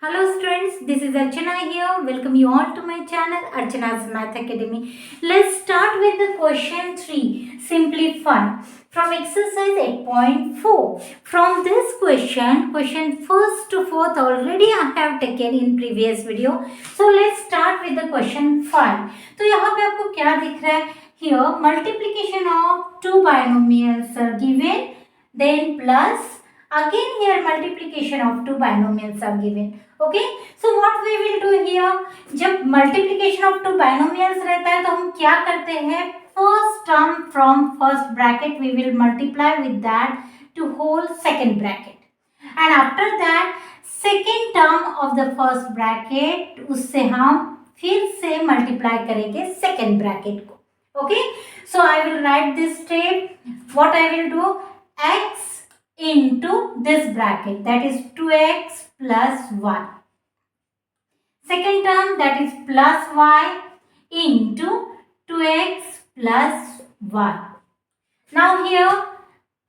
Hello students, this is Archana here. Welcome you all to my channel Archana's Math Academy. Let's start with the question 3. Simplify from exercise 8.4. From this question first to fourth already I have taken in previous video. So let's start with the question 5. तो यहाँ पे आपको क्या दिख रहा है? Here multiplication of two binomials are given, then plus again here multiplication of two binomials are given. Okay, so what we will do here, जब multiplication of two binomials रहता है तो हम क्या करते हैं, first term from first bracket we will multiply with that to whole second bracket, and after that second term of the first bracket उससे हम फिर से multiply करेंगे second bracket को. Okay, so I will write this step. What I will do, x into this bracket, that is 2x plus y. Second term, that is plus y into 2x plus y. Now here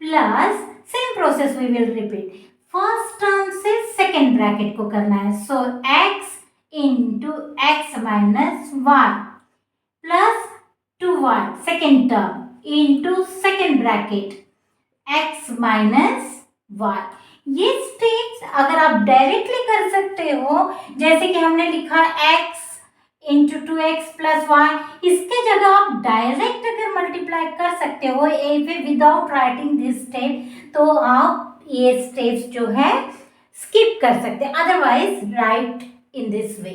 plus, same process we will repeat. First term से second bracket को करना है. So x into x minus y plus 2y second term into second bracket x minus y. ये steps अगर आप directly कर सकते हो, जैसे कि हमने लिखा x into 2x plus Y, इसके जगह आप डायरेक्ट अगर मल्टीप्लाई कर सकते हो ए पे विदाउट राइटिंग दिस स्टेप, तो आप ये स्टेप्स जो है स्किप कर सकते हैं. Otherwise write in this way.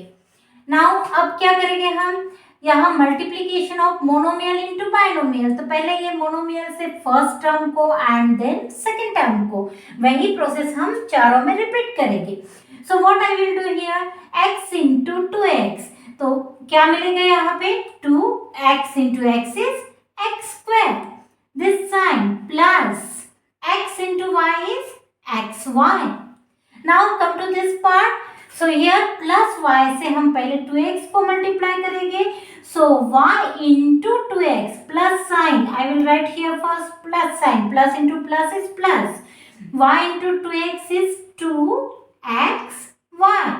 Now अब क्या करेंगे हम, यहाँ multiplication of monomial into binomial, तो पहले ये मोनोमियल से फर्स्ट टर्म को एंड देन सेकंड टर्म को, वही प्रोसेस हम चारों में रिपीट करेंगे. So what I will do here, x into 2x, तो क्या मिलेगा यहाँ पे, 2x into x is x square, this sign plus x into y is xy. Now come to this part. So here plus y से हम पहले 2x को multiply करेंगे. सो y into 2x plus sign, I will write here first plus sign, plus into plus is plus, y into 2x is 2xy.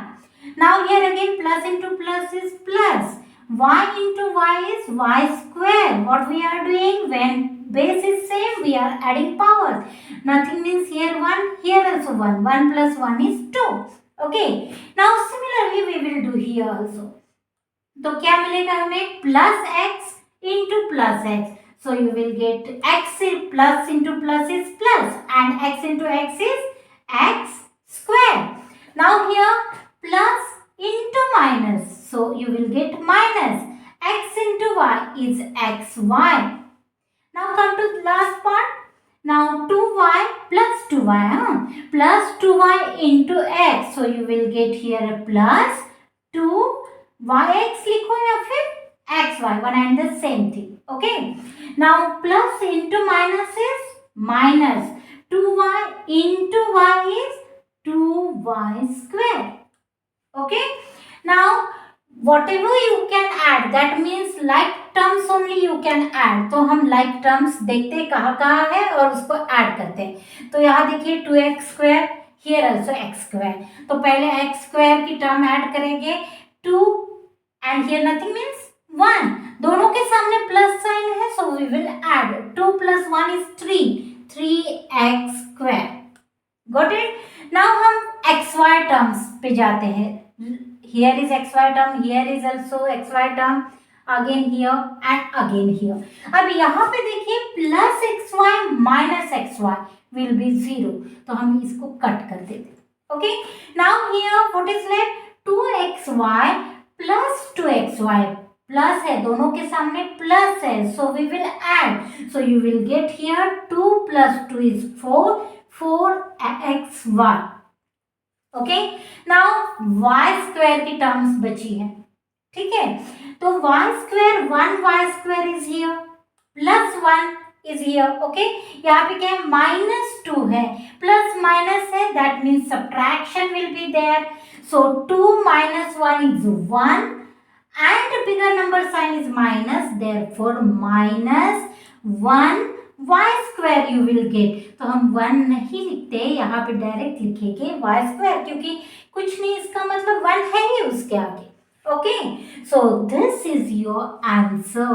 Now here again plus into plus is plus, y into y is y square. What we are doing, when base is same we are adding powers. Nothing means here 1, here also 1, 1 plus 1 is 2. Okay, now similarly we will do here also. तो क्या मिलेगा हमें, plus x into plus x, so you will get x plus into plus is plus and x into x is x square. Now here plus into minus, so you will get minus x into y is xy. Now come to last part. Now 2y plus 2y, plus 2y into x, so you will get here a plus 2yx लिखो या फिर xy, one and the same thing. Okay. Now plus into minus is minus, 2y into y is 2y square. Okay. Now whatever you can add, that means like terms only you can add. तो हम like terms देखते हैं कहाँ है और उसको add करते हैं. तो यहाँ देखिए 2x square, here also x square, तो पहले x स्क्वायर की टर्म ऐड करेंगे 2 and here nothing means 1, दोनों के सामने प्लस साइन है, so we will add 2 plus 1 is 3x square. Got it? Now हम xy टर्म्स पे जाते हैं. Here is xy term, here is also xy term, again here and again here. अब यहाँ पे देखिए plus xy minus xy will be 0, तो हम इसको कट कर देते. Okay, now here what is left, 2xy plus 2xy, plus है, दोनों के सामने प्लस है, so we will add, so you will get here 2 plus 2 is 4xy. Okay. Now y square की टर्म्स बची है, ठीक है, तो y square 1y square is here, plus 1 is here. Okay, यहाँ पे क्या है, -2 है, प्लस माइनस है, that means subtraction will be there. So 2 minus 1 is 1 and bigger number sign is minus, therefore minus 1 Y square you will get. तो हम 1 नहीं लिखते, यहाँ पे डायरेक्ट लिखेंगे वाई स्क्वायर, क्योंकि कुछ नहीं, इसका मतलब 1 है ही उसके आगे। Okay, so this is your answer.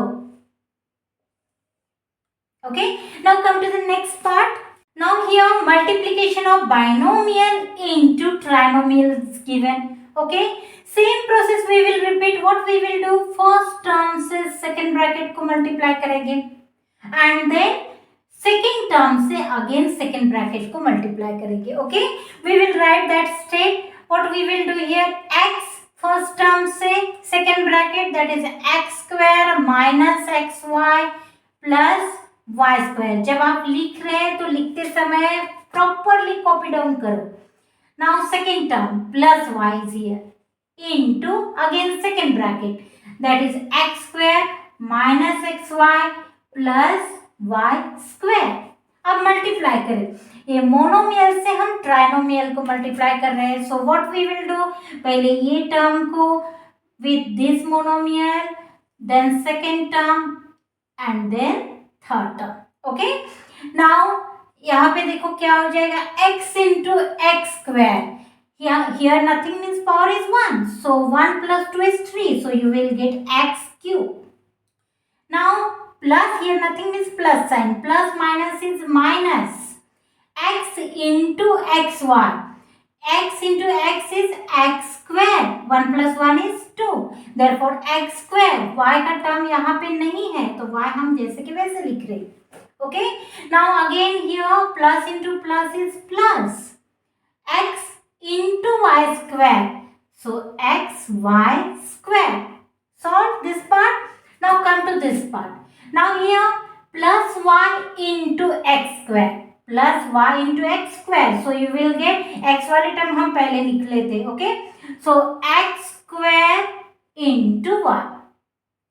Okay, now come to the next part. Now here multiplication of binomial into trinomial is given. Okay, same process we will repeat. What we will do, first term से second bracket को multiply करेंगे and then second term से again second bracket को multiply करेंगे. Okay, we will write that step. What we will do here, x first term से second bracket, that is x square minus xy plus y square. जब आप लिख रहे हैं तो लिखते समय प्रॉपरली कॉपी डाउन करो. Now second term plus y is here into again second bracket, that is x square minus xy plus y square. अब मल्टीप्लाई करें, ये मोनोमियल से हम ट्राइनोमियल को मल्टीप्लाई कर रहे हैं. So what we will do, पहले ये टर्म को with this monomial, then second term and then third term. Okay, now यहाँ पे देखो क्या हो जाएगा, x into x square. Here nothing means power is 1, so 1 plus 2 is 3, so you will get x cube. Now plus, here nothing means plus sign, plus minus is minus, x into xy. x into x is x square, 1 plus 1 is 2, therefore x square. y का term यहाँ पे नहीं है तो y हम जैसे कि वैसे लिख रहे. Okay, now again here plus into plus is plus, x into y square, so x y square. Solve this part. Now come to this part. Now here plus y into x square plus y into x square, so you will get, x वाले term हम पहले लिख लेते. Okay, so x square into y.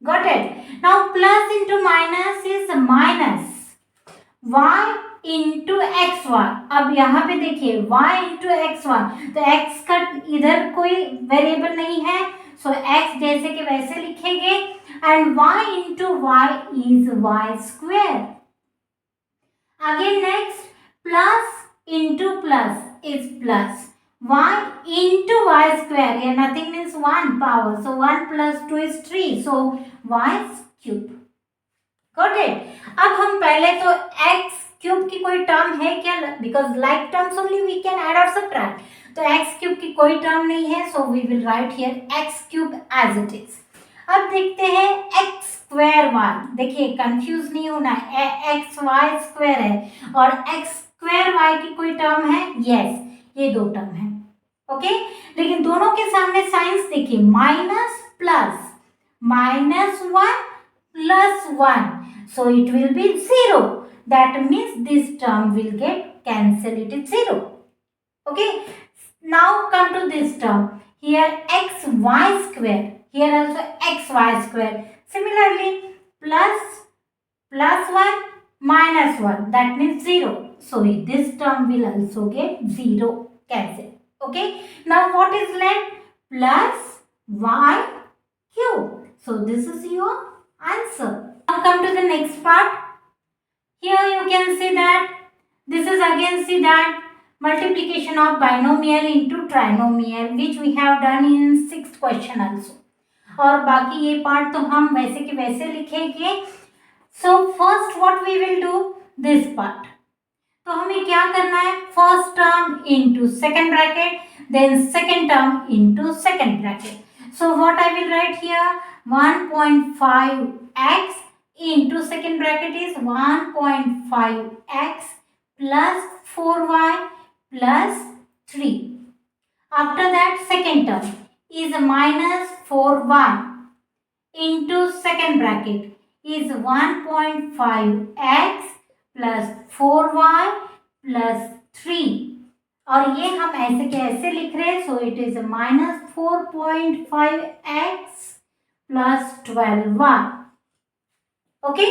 Got it? Now plus into minus is minus y into xy. अब यहाँ पे देखिए y into xy, तो x का इधर कोई वेरिएबल नहीं है, so x जैसे कि वैसे लिखेंगे and y into y is y square. Again next, plus into plus is plus, y into y square, here nothing means 1 power, so 1 plus 2 is 3, so y cube. Got it? अब हम पहले तो x cube की कोई term है क्या, because like terms only we can add और subtract, तो x क्यूब की कोई टर्म नहीं है, so we will write here x cube as it is. अब देखते हैं x स्क्वायर y. देखिए कंफ्यूज नहीं होना है, x y स्क्वायर है और x स्क्वायर y की कोई टर्म है, यस, ये दो टर्म है. ओके, लेकिन दोनों के सामने साइंस देखिए, minus plus, minus 1 plus 1, so it will be 0. That means this term will get cancelled, it is 0. Okay, now come to this term, here x y square, here also x y square. Similarly plus 1 minus 1, that means 0, so this term will also get 0, cancel. Okay, now what is left, plus y cube. So this is your answer. Now come to the next part. Here you can see that this is again, see that multiplication of binomial into trinomial, which we have done in 6th question also. और बाकी ये part तो हम वैसे के वैसे लिखेंगे. So first what we will do, this part. तो हमें क्या करना है, first term into second bracket, then second term into second bracket. So what I will write here, 1.5x into second bracket is 1.5x plus 4y plus 3. After that second term is minus 4y into second bracket is 1.5x plus 4y plus 3. और ये हम ऐसे के ऐसे लिख रहे हैं, so it is minus 4.5x plus 12y. Okay,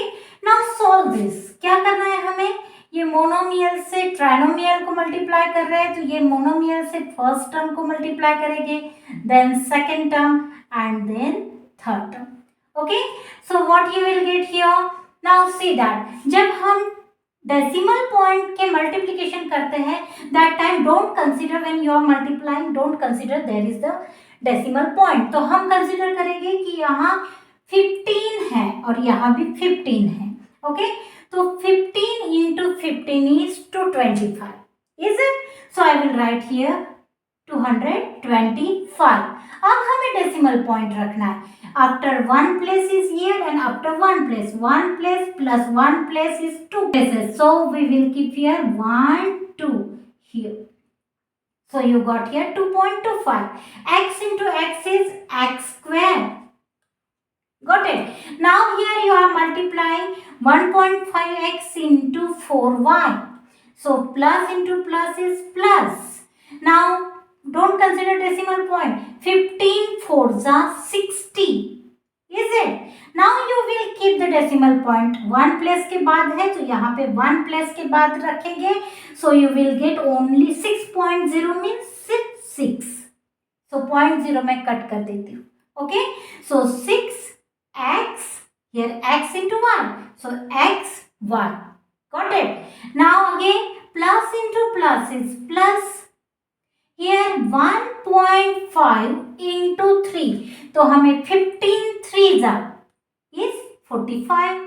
now solve this. क्या करना है हमें, ये मोनोमियल से ट्राइनोमियल को मल्टीप्लाई कर रहे हैं, तो ये मोनोमियल से फर्स्ट टर्म को मल्टीप्लाई करेंगे, then second term and then third term. Okay, so what you will get here, now see that जब हम डेसिमल पॉइंट के मल्टीप्लीकेशन करते हैं, that time don't consider when you are multiplying, don't consider there is the decimal point. तो हम consider करेंगे कि यहाँ 15 है और यहाँ भी 15 है। ओके, तो 15 into 15 is 225, is it? So I will write here 225. अब हमें डेसिमल पॉइंट रखना है। After one place is here and after one place plus one place is two places. So we will keep here 1, 2 here. So you got here 2.25. X into x is x square. Got it? Now here you are multiplying 1.5x into 4y. So plus into plus is plus. Now don't consider decimal point. 15 4s are 60. Is it? Now you will keep the decimal point. 1 place के बाद है तो यहाँ पे 1 place के बाद रखेंगे. So you will get only 6.0 means 6. So 0.0 मैं कट कर देती हूँ. Okay? So 6x, here x into y. So x y. Got it? Now again plus into plus is plus. Here 1.5 into 3. तो हमें 15 3s is 45.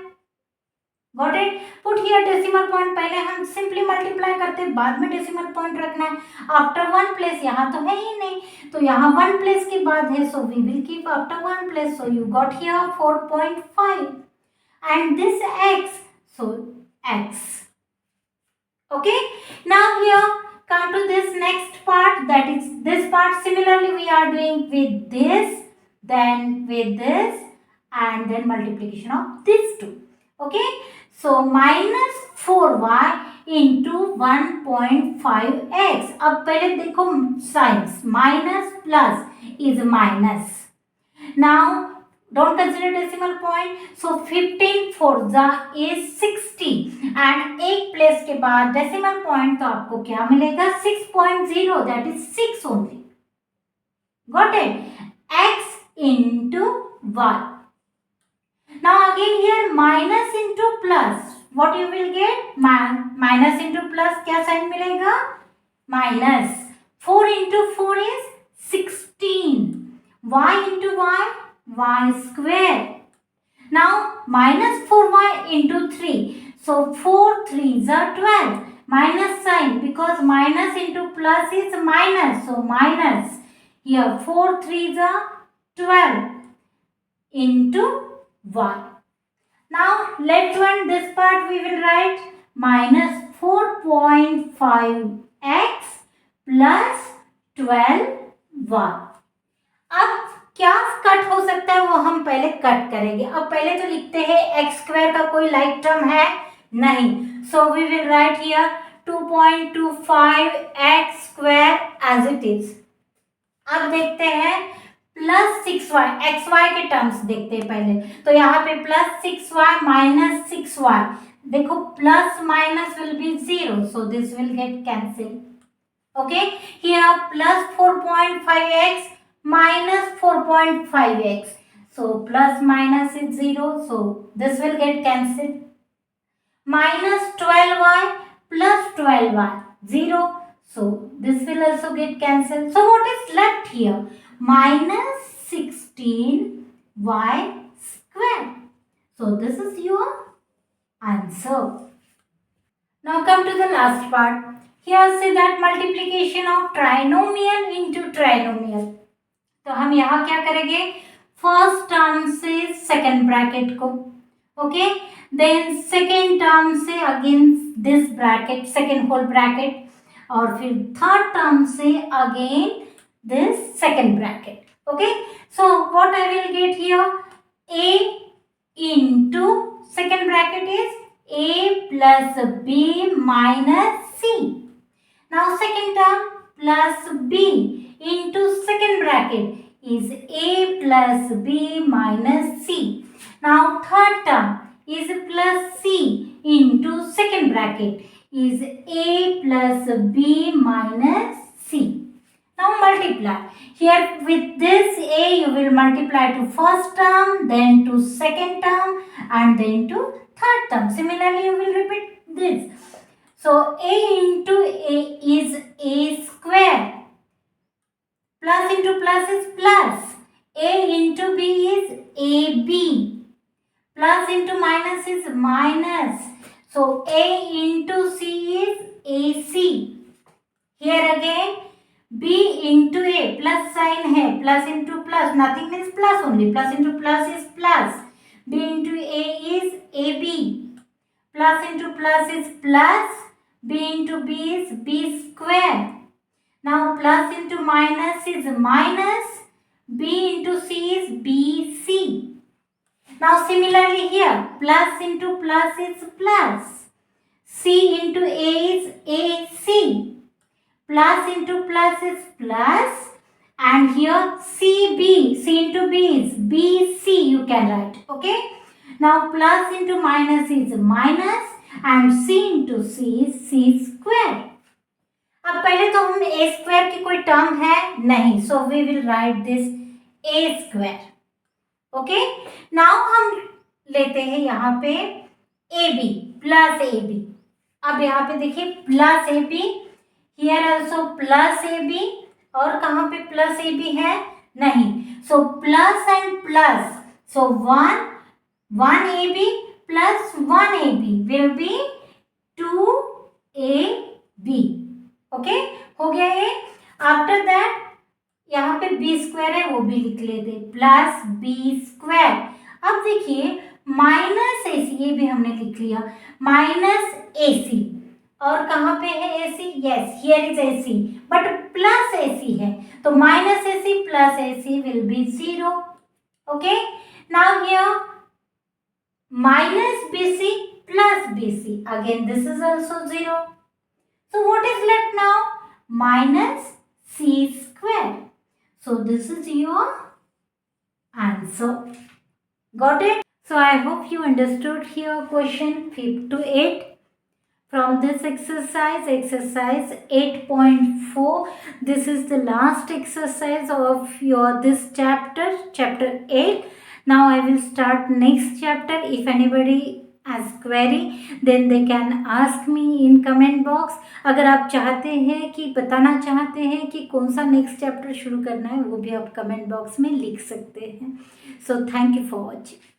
Got it? Put here decimal point. पहले हम simply multiply करते, बाद में decimal point रखना है. After one place, यहाँ तो है ही नहीं, तो यहाँ one place के बाद है, so we will keep after one place. So you got here 4.5 and this x, so x. Okay, now here come to this next part, that is this part. Similarly we are doing with this, then with this, and then multiplication of these two. Okay, so minus 4y into 1.5x. अब पहले देखो signs, minus plus is minus. Now don't consider decimal point. So 15 4s is 60 and एक place के बाद decimal point तो आपको क्या मिलेगा 6.0, that is 6 only. Got it? X into y. Now again here minus into plus. What you will get? Minus into plus क्या sign मिलेगा? Minus. 4 into 4 is 16. Y into y, y square. Now minus 4y into 3. So 4 3s are 12. Minus sign because minus into plus is minus. So minus. Here 4 3s are 12 into y. Now let's one this part we will write minus 4.5x plus 12y. अब क्या cut हो सकता है वो हम पहले cut करेंगे. अब पहले तो लिखते हैं एक्स स्क्वायर का कोई लाइक टर्म है नहीं, so we will write here 2.25 x square as it is. अब देखते हैं प्लस 6y, एक्स वाई के टर्म्स देखते हैं पहले. तो यहाँ पे प्लस 6y माइनस 6y, देखो plus minus will be 0, so this will get cancel. Okay, here plus 4.5x minus 4.5x. So plus minus is 0. So this will get cancelled. Minus 12y plus 12y 0. So this will also get cancelled. So what is left here? Minus 16y square. So this is your answer. Now come to the last part. Here say that multiplication of trinomial into trinomial. तो हम यहाँ क्या करेंगे, first term से second bracket को, okay, then second term से again this bracket, second whole bracket, और फिर थर्ड टर्म से again this second bracket. Okay, so what I will get here, a into second bracket is a plus b minus c. Now second term plus b into second bracket is a plus b minus c. Now third term is plus c into second bracket is a plus b minus c. Now multiply. Here with this a you will multiply to first term, then to second term, and then to third term. Similarly you will repeat this. So a into a is a square. Plus into plus is plus. A into b is ab. Plus into minus is minus. So a into c is ac. Here again b into a, plus sign है, plus into plus, nothing means plus only, plus into plus is plus. B into a is ab. Plus into plus is plus. B into b is b square. Now plus into minus is minus. B into c is bc. Now similarly here, plus into plus is plus. C into a is ac. Plus into plus is plus. And here cb, c into b is bc, you can write. Okay. Now plus into minus is minus. And c into c is c square. अब पहले तो हम a square की कोई term है नहीं, so we will write this a square. Okay, now हम लेते हैं यहाँ पे ab प्लस ab. अब यहाँ पे देखिए plus ab, here also plus ab, और कहाँ पे प्लस ab है नहीं, so plus and plus, so 1 ab plus 1 ab will be 2 ab. Okay, हो गया ये. आफ्टर दैट यहाँ पे बी स्क्वायर है वो भी लिख लेते, प्लस बी स्क्वायर. अब देखिए माइनस ए सी, ये भी हमने लिख लिया, माइनस ए सी. और कहाँ पे है A C? Yes, here is A C, but plus A C है, तो minus A C plus A C will be 0. Okay, now here minus B C plus B C, again this is also 0. So what is left now? Minus c square. So this is your answer. Got it? So I hope you understood here question 5 to 8 from this exercise, exercise 8.4. This is the last exercise of your this chapter, chapter 8. Now I will start next chapter. If anybody as query then they can ask me in comment box. अगर आप चाहते हैं कि बताना चाहते हैं कि कौन सा नेक्स्ट चैप्टर शुरू करना है, वो भी आप कमेंट बॉक्स में लिख सकते हैं. So thank you for watching.